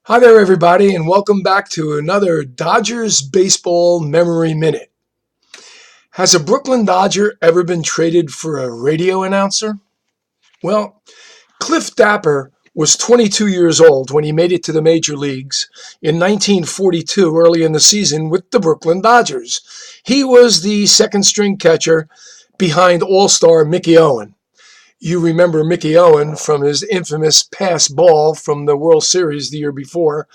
Hi there, everybody, and welcome back to another Dodgers Baseball Memory Minute. Has a Brooklyn Dodger ever been traded for a radio announcer? Well, Cliff Dapper was 22 years old when he made it to the major leagues in 1942, early in the season with the Brooklyn Dodgers. He was the second string catcher behind All-Star Mickey Owen. You remember Mickey Owen from his infamous pass ball from the World Series the year before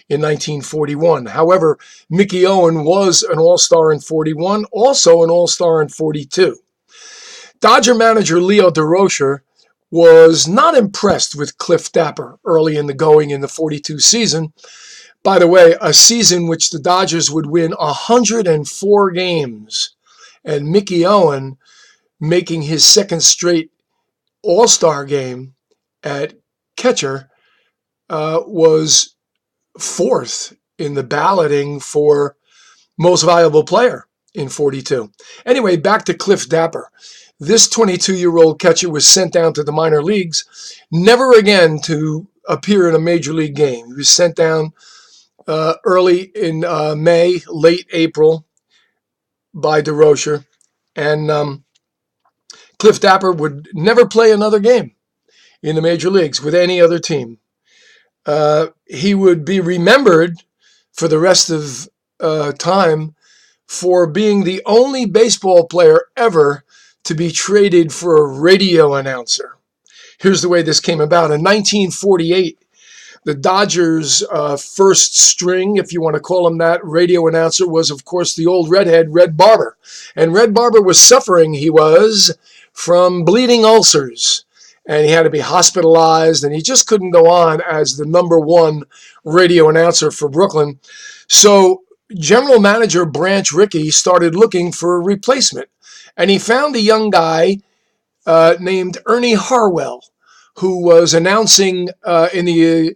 in 1941. However, Mickey Owen was an All-Star in 41, also an All-Star in 42. Dodger manager Leo DeRocher was not impressed with Cliff Dapper early in the going in the 42 season. By the way, a season which the Dodgers would win 104 games, and Mickey Owen making his second straight All-Star game at catcher was fourth in the balloting for most valuable player in 42. Anyway, back to Cliff Dapper. This 22-year-old catcher was sent down to the minor leagues, never again to appear in a major league game. He was sent down early in May, late April by DeRocher, and Cliff Dapper would never play another game in the major leagues with any other team. He would be remembered for the rest of time for being the only baseball player ever to be traded for a radio announcer. Here's the way this came about. In 1948, the Dodgers' first string, if you want to call him that, radio announcer was, of course, the old redhead, Red Barber. And Red Barber was suffering, he was, from bleeding ulcers. And he had to be hospitalized, and he just couldn't go on as the number one radio announcer for Brooklyn. So general manager Branch Rickey started looking for a replacement. And he found a young guy named Ernie Harwell, who was announcing in the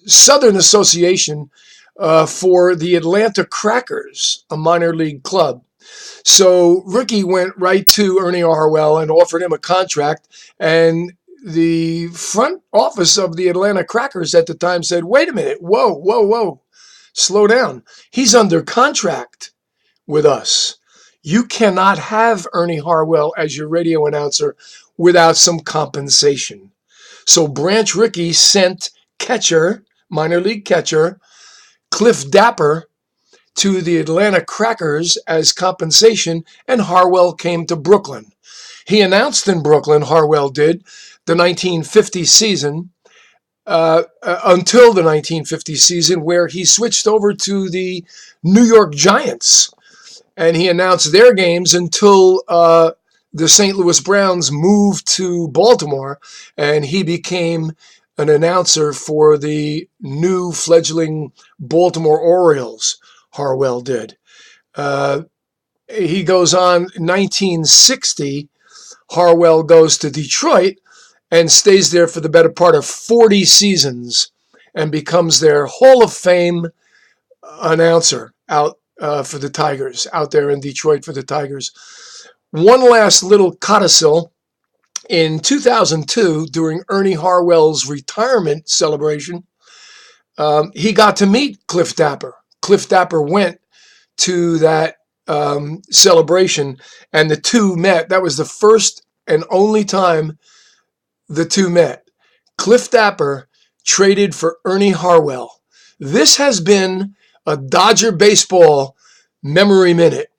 Southern Association for the Atlanta Crackers, a minor league club. So Rickey went right to Ernie Harwell and offered him a contract, and the front office of the Atlanta Crackers at the time said, wait a minute, whoa, slow down. He's under contract with us. You cannot have Ernie Harwell as your radio announcer without some compensation. So Branch Rickey sent catcher, minor league catcher, Cliff Dapper to the Atlanta Crackers as compensation, and Harwell came to Brooklyn. He announced in Brooklyn, Harwell did, the 1950 season, until the 1950 season, where he switched over to the New York Giants. And he announced their games until the St. Louis Browns moved to Baltimore, and he became an announcer for the new fledgling Baltimore Orioles. Harwell did. He goes on, 1960, Harwell goes to Detroit and stays there for the better part of 40 seasons and becomes their Hall of Fame announcer out for the Tigers, out there in Detroit for the Tigers. One last little codicil. In 2002, during Ernie Harwell's retirement celebration, he got to meet Cliff Dapper. Cliff Dapper went to that celebration, and the two met. That was the first and only time the two met. Cliff Dapper traded for Ernie Harwell. This has been a Dodger Baseball Memory Minute.